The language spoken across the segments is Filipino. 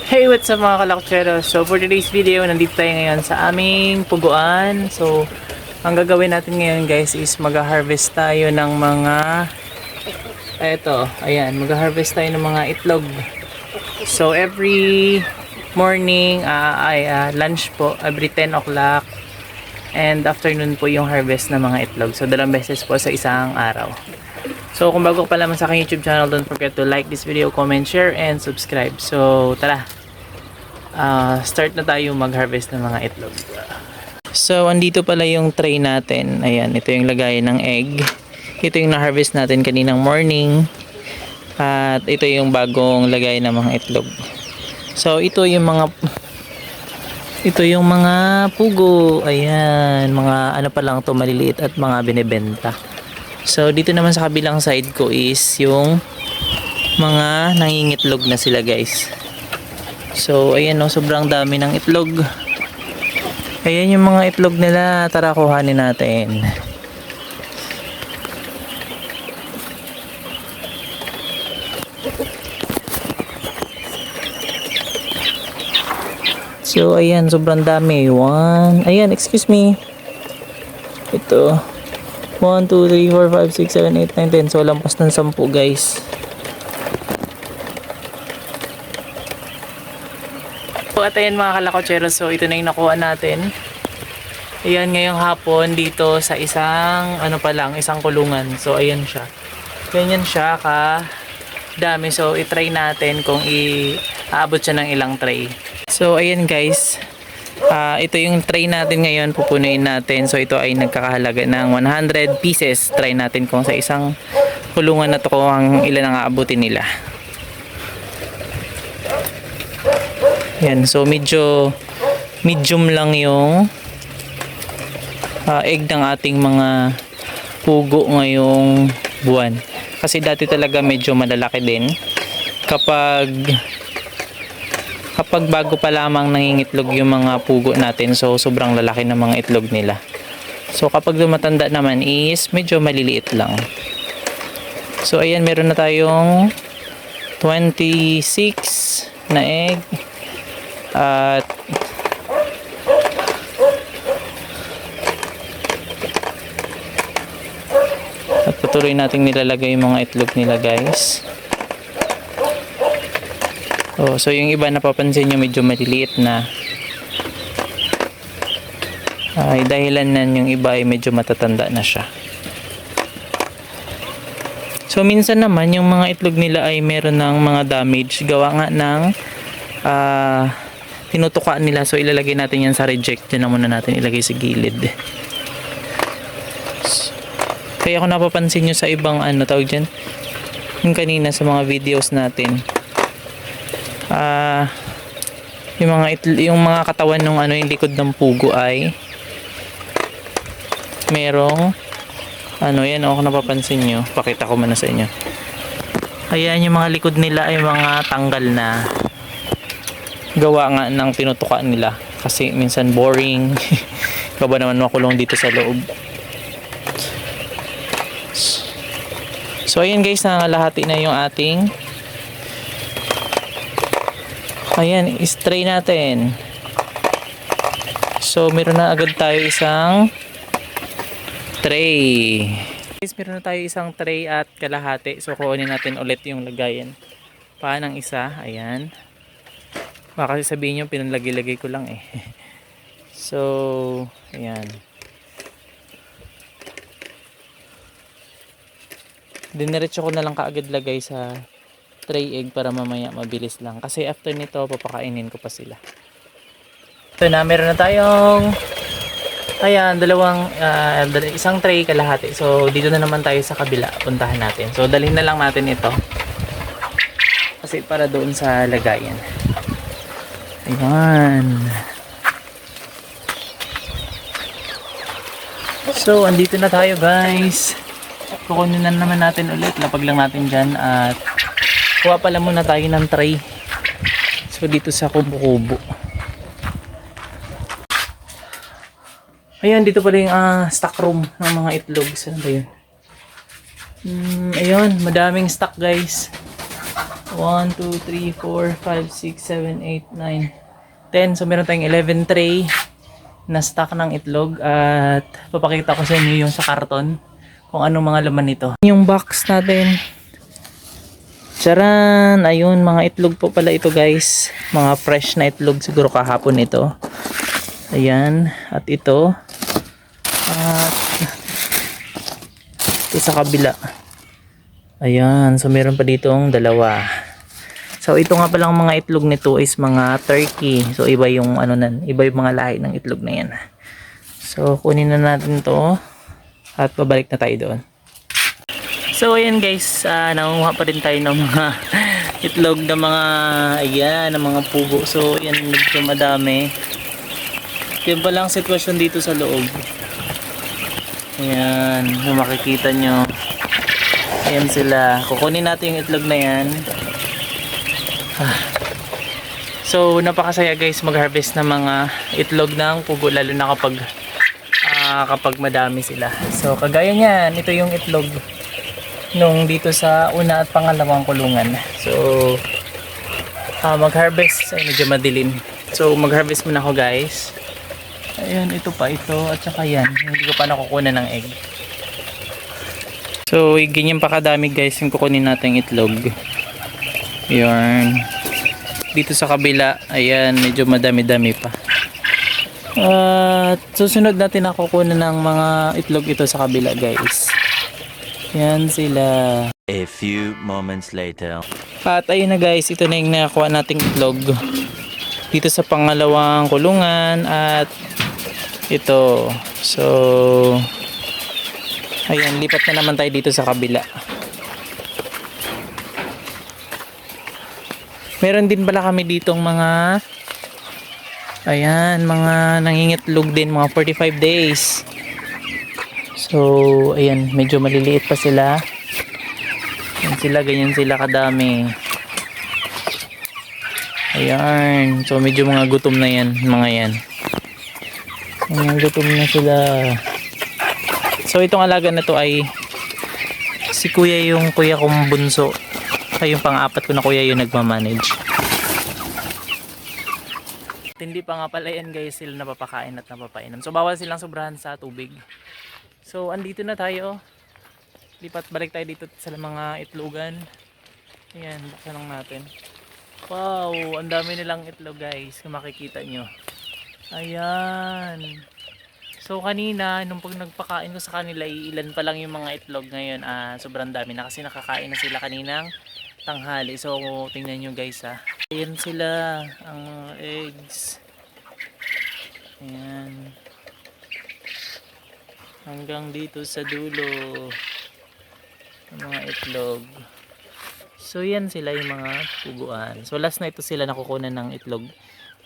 Hey, what's up mga kalakchero? So for today's video, nandito tayo ngayon sa aming puguan. So ang gagawin natin ngayon guys is mag-harvest tayo ng mga mag-harvest tayo ng mga itlog. So every morning lunch po, every 10 o'clock, and afternoon po yung harvest ng mga itlog. So dalawang beses po sa isang araw. So kung bago pa lamang sa aking YouTube channel, don't forget to like this video, comment, share, and subscribe. So tara, start na tayo mag-harvest ng mga itlog. So andito pala yung tray natin. Ayan, ito yung lagayan ng egg. Ito yung na-harvest natin kaninang morning. At ito yung bagong lagayan ng mga itlog. So ito yung mga pugo. Ayan, mga ano pa lang to, maliliit at mga binebenta. So dito naman sa kabilang side ko is yung mga nangingitlog na sila guys. So ayan o, sobrang dami ng itlog. Ayan yung mga itlog nila. Tara, kuhanin natin. So ayan, sobrang dami. Ayan, excuse me. Ito 1, 2, 3, 4, 5, 6, 7, 8, 9, 10. So lampas ng 10 guys. So at ayan mga kalakotsero, so ito na yung nakuha natin. Ayan, ngayong hapon dito sa isang isang kulungan. So ayan siya. Ganyan siya ka dami. So i-try natin kung aabot siya ng ilang tray. So ayan guys. Ito yung tray natin ngayon, pupunuin natin. So ito ay nagkakahalaga ng 100 pieces. Try natin kung sa isang kulungan na to kung ilan ang aabutin nila. Yan, so medium lang yung egg ng ating mga pugo ngayong buwan. Kasi dati talaga medyo malalaki din. Kapag bago pa lamang nangingitlog yung mga pugo natin, so sobrang lalaki ng mga itlog nila. So kapag dumatanda naman is medyo maliliit lang. So ayan, meron na tayong 26 na egg. At patuloy nating nilalagay yung mga itlog nila guys. So yung iba napapansin nyo medyo maliliit na. Dahilan nan yung iba ay medyo matatanda na siya. So minsan naman yung mga itlog nila ay meron ng mga damage. Gawa nga ng tinutukaan nila. So ilalagay natin yan sa reject. Diyan na muna natin ilagay sa gilid. Kaya kung napapansin nyo sa ibang tawag dyan, yung kanina sa mga videos natin, yung mga katawan ng yung likod ng pugo ay merong yan kung napapansin nyo, pakita ko muna sa inyo. Ayan, yung mga likod nila ay mga tanggal na. Gawa nga ng tinutukaan nila kasi minsan boring. Kaba naman makulong dito sa loob. So ayan guys, nangalahati na yung ating is-tray natin. So meron na agad tayo isang tray. Guys, meron na tayo isang tray at kalahati. So kunin natin ulit yung lagayan pa ng isa. Ayan. Baka sabihin nyo pinalagay-lagay ko lang eh. So ayan. Diniretso ko na lang kaagad lagay sa tray egg para mamaya mabilis lang. Kasi after nito, papakainin ko pa sila. Ito na, meron na tayong isang tray kalahati. So, dito na naman tayo sa kabila. Puntahan natin. So, dalhin na lang natin ito. Kasi para doon sa lagayan. Ayan. So, andito na tayo guys. Kukunin na naman natin ulit. Lapag lang natin dyan at kuha pala muna tayo ng tray. So dito sa kubo-kubo. Ayan, dito pala yung stock room ng mga itlog. Saan ba yun? Ayun, madaming stock guys. 1, 2, 3, 4, 5, 6, 7, 8, 9, 10. So meron tayong 11 tray na stock ng itlog at papakita ko sa inyo yung sa karton kung anong mga laman nito. Yung box natin. Charan! Ayun, mga itlog po pala ito guys. Mga fresh na itlog siguro kahapon ito. Ayan. At ito. At ito sa kabila. Ayan. So meron pa ditong dalawa. So ito nga palang mga itlog nito is mga turkey. So iba yung ano nan, iba yung mga lahi ng itlog na yan. So kunin na natin to at babalik na tayo doon. So ayan guys, nangunguha pa rin tayo ng mga itlog ng mga ayan, ng mga pugo. So ayan, medyo madami. Yan pa lang sitwasyon dito sa loob. Ayan, kung makikita nyo. Ayan sila. Kukunin natin yung itlog na yan. So napakasaya guys mag-harvest ng mga itlog ng pugo, lalo na kapag madami sila. So kagaya niyan, ito yung itlog nung dito sa una at pangalawang kulungan. So mag-harvest ay medyo madilim. So mag-harvest muna ako guys. Ayun, ito pa ito at saka yan. Hindi ko pa nakukuha ng egg. So ganyan pa kadami guys yung kukunin natin itlog. Yun. Dito sa kabila, ayan, medyo madami-dami pa. At susunod natin ako kukunin ng mga itlog ito sa kabila guys. Yan sila. A few moments later. At ayun na guys, ito na yung nakakuha nating itlog. Dito sa pangalawang kulungan at ito. So ayan, lipat na naman tayo dito sa kabila. Meron din pala kami ditong mga ayan, mga nangingitlog din, mga 45 days. So ayan, medyo maliliit pa sila. Ayan sila, ganyan sila kadami. Ayan, so medyo mga gutom na yan, mga yan. Ayan, gutom na sila. So itong alaga na to ay si kuya, yung kuya kong bunso. Ay yung pang-apat ko na kuya yung nagmamanage. At hindi pa nga pala yan guys sila napapakain at napapainom. So bawal silang sobrahan sa tubig. So andito na tayo. Lipat balik tayo dito sa mga itlogan. Ayan, buksan lang natin. Wow, ang dami nilang itlog guys, kung makikita nyo. Ayan. So kanina, nung pag nagpakain ko sa kanila, ilan pa lang yung mga itlog. Ngayon, sobrang dami na kasi nakakain na sila kaninang tanghali. So tingnan nyo guys ha. Ayan sila, ang eggs. Ayan. Hanggang dito sa dulo. Ang mga itlog. So yan sila yung mga puguan. So last na ito sila nakukunan ng itlog.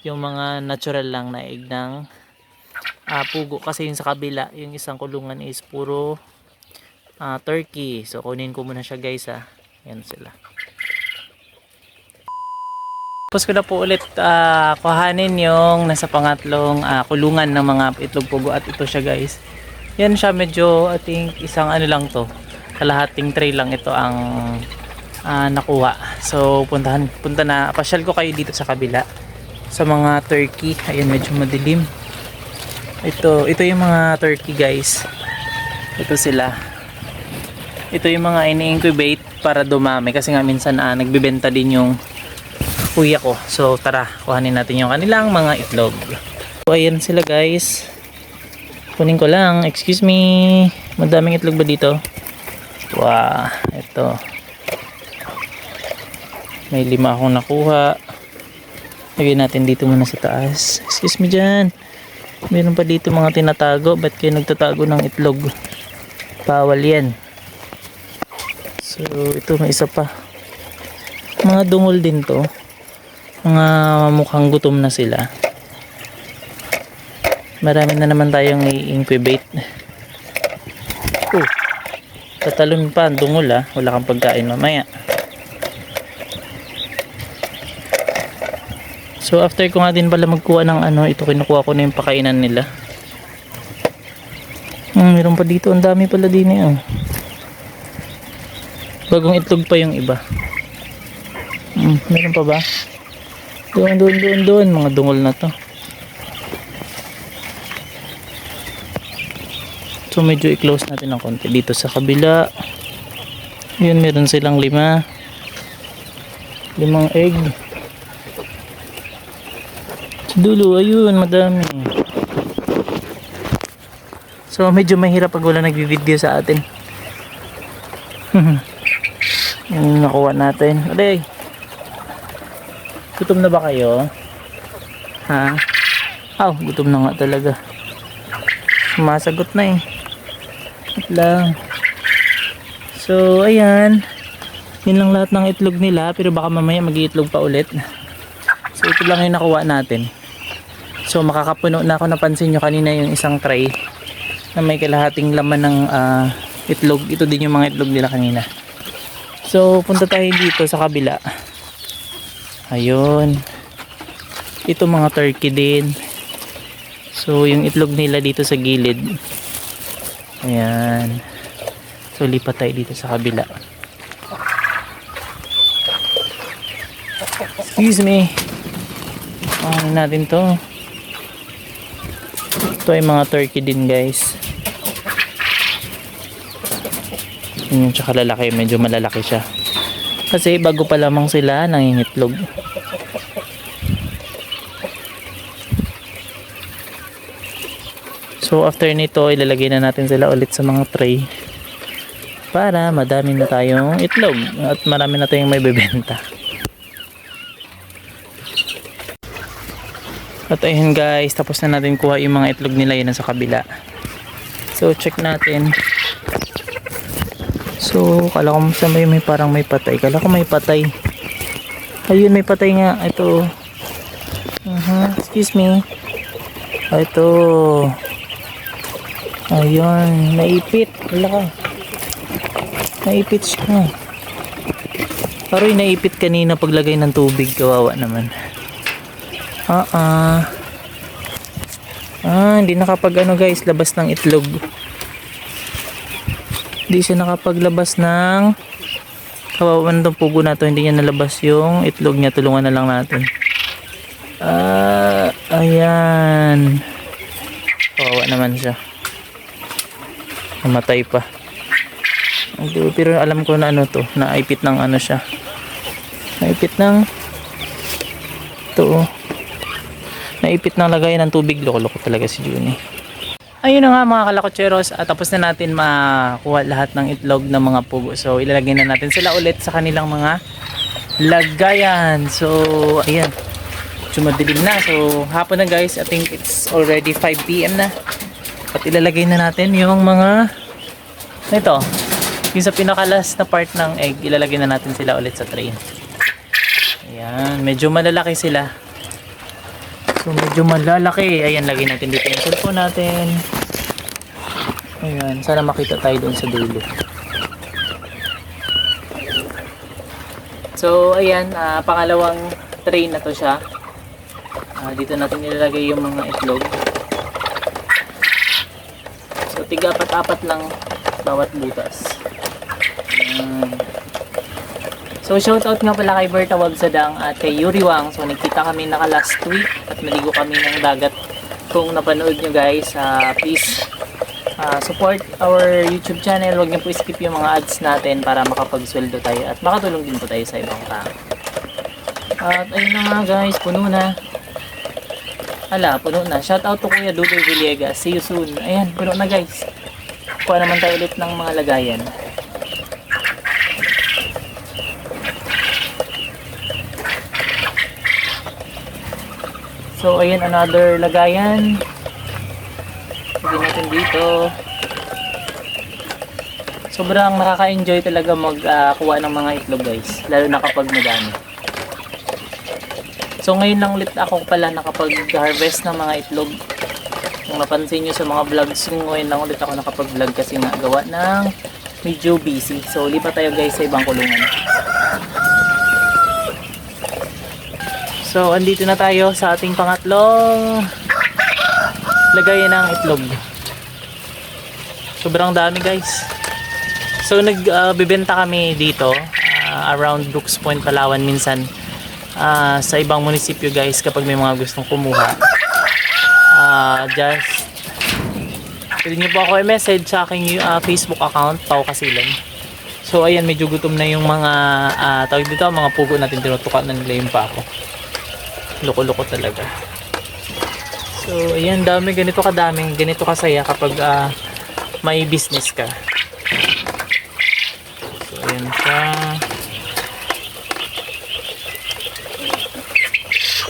Yung mga natural lang na egg ng pugo. Kasi yung sa kabila, yung isang kulungan is puro turkey. So kunin ko muna siya guys ha. Yan sila. Tapos ko na po ulit kuhanin yung nasa pangatlong kulungan ng mga itlog pugo. At ito siya guys. Yan siya, medyo I think isang ano lang to. Kalahating tray lang ito ang nakuha. So punta na, pasyal ko kayo dito sa kabila sa mga turkey. Ayan, medyo madilim. Ito yung mga turkey guys. Ito sila. Ito yung mga ini-incubate para dumami kasi nga minsan nagbebenta din yung kuya ko. So tara, kuhanin natin yung kanilang mga itlog. So ayan sila guys. Kunin ko lang, excuse me. Madaming itlog ba dito? Wow, ito. May 5 akong nakuha. Lagyan natin dito muna sa taas. Excuse me dyan. Meron pa dito mga tinatago. Ba't kayo nagtatago ng itlog? Bawal yan. So ito, may isa pa. Mga dungol din to. Mga mukhang gutom na sila. Marami na naman tayong i-incubate. Tatalon pa ang dungol wala kang pagkain mamaya. So after ko nga din pala magkuha ng ito, kinukuha ko na yung pakainan nila. Meron pa dito, ang dami pala din bagong itlog pa yung iba. Meron pa ba? Doon. Mga dungol na to. So medyo i-close natin ng konti. Dito sa kabila. Yun, meron silang 5 egg. Sa dulo, ayun, madami. So medyo mahirap pag wala nagbi-video sa atin. Yung nakuha natin. Aday, gutom na ba kayo? Ha? Gutom na nga talaga. Sumasagot na eh. Wait lang. So ayan, yun lang lahat ng itlog nila, pero baka mamaya mag-iitlog pa ulit. So ito lang yung nakuha natin. So makakapuno na ako. Napansin nyo kanina yung isang tray na may kalahating laman ng itlog. Ito din yung mga itlog nila kanina. So punta tayo dito sa kabila. Ayun, ito mga turkey din. So yung itlog nila dito sa gilid. Ayan. So lipat tayo dito sa kabila. Excuse me. Ano natin to? Ito ay mga turkey din, guys. Yun, tsaka lalaki. Medyo malalaki siya. Kasi bago pa lamang sila nangingitlog. So after nito, ilalagay na natin sila ulit sa mga tray para madami na tayong itlog at marami na tayong may bebenta. At ayun guys, tapos na natin kuha yung mga itlog nila. Yun sa kabila. So check natin. So kala ko sa may parang may patay. Kala ko may patay. Ayun, may patay nga. Ito. Excuse me. Ito. Ayun, naipit. Wala ka. Naipit siya. Parang naipit kanina paglagay ng tubig. Kawawa naman. Hindi nakapag guys, labas ng itlog. Hindi siya nakapaglabas ng kawawa na itong pugo na to. Hindi niya nalabas yung itlog niya. Tulungan na lang natin. Ayan. Kawawa naman siya. Namatay pa. Pero alam ko na to. Naipit ng siya. Naipit ng ito. Naipit ng lagayan ng tubig. Loko-loko talaga si Junie. Ayun na nga mga kalakotseros. Tapos na natin makuha lahat ng itlog ng mga pugo. So ilalagay na natin sila ulit sa kanilang mga lagayan. So ayan. Madilim na. So hapon na guys. I think it's already 5 PM na. At ilalagay na natin yung mga ito. Yung sa pinakalas na part ng egg. Ilalagay na natin sila ulit sa tray. Ayan. Medyo malalaki sila. So medyo malalaki. Ayan, lagay natin dito yung cellphone natin. Ayan, sana makita tayo doon sa dulo. So ayan, pangalawang tray na to siya. Dito natin ilalagay yung mga itlog. So tiga-apat-apat lang bawat butas. Ayan. So shoutout nga pala kay Berta Wagsadang at kay Yuri Wang. So nagkita kami naka last week at maligo kami ng dagat. Kung napanood nyo guys, please support our YouTube channel. Huwag niyo po skip yung mga ads natin para makapagsweldo tayo at makatulong din po tayo sa ibang tao. At ayun na nga guys, puno na. Puno na. Shoutout to Kuya Dudoy Villegas. See you soon. Ayan, puno na guys. Kuha naman tayo ulit ng mga lagayan. So ayan, another lagayan. Lagyan natin dito. Sobrang nakaka-enjoy talaga magkuha ng mga itlog guys, lalo na kapag madami. So ngayon lang ulit ako pala nakapag-harvest ng mga itlog. Kung napansin nyo sa mga vlogs ko, ngayon lang ulit ako nakapag-vlog kasi nga gawa ng medyo busy. So lipat tayo guys sa ibang kulungan. So, andito na tayo sa ating pangatlong lagayan ng itlog. Sobrang dami guys. So, nagbibenta kami dito. around Brooks Point, Palawan minsan. Sa ibang munisipyo guys, kapag may mga gustong kumuha, just pwede nyo po ako i-message sa aking Facebook account, Pao Kasilan. So ayan, medyo gutom na yung mga tawag dito, mga pugo natin, tinutukan na nila yung pako. Loko-loko talaga. So ayan, dami, ganito kadaming, ganito kasaya kapag may business ka. So ayan siya.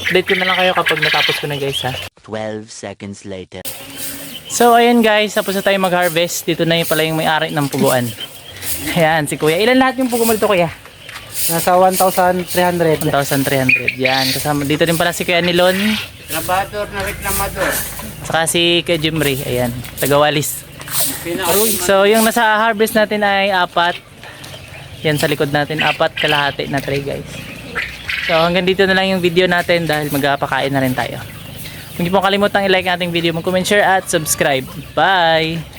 Update ko na lang kayo kapag natapos ko na guys ha. 12 seconds later. So ayan guys, tapos na tayo mag-harvest. Dito na yung pala yung may-ari ng puguan. Ayan, si kuya. Ilan lahat yung pugo mo dito kuya? Nasa 1,300. 1,300. Yan, kasama. Dito din pala si kuya Nilon. Trabador na reklamador. Saka si kuya Jimry. Ayan, tagawalis. So yung nasa harvest natin ay 4. Yan sa likod natin, 4 kalahati na tray guys. So hanggang dito na lang yung video natin dahil magpapakain na rin tayo. Huwag niyo pong kalimutang i-like ang ating video, mag-comment, share at subscribe. Bye!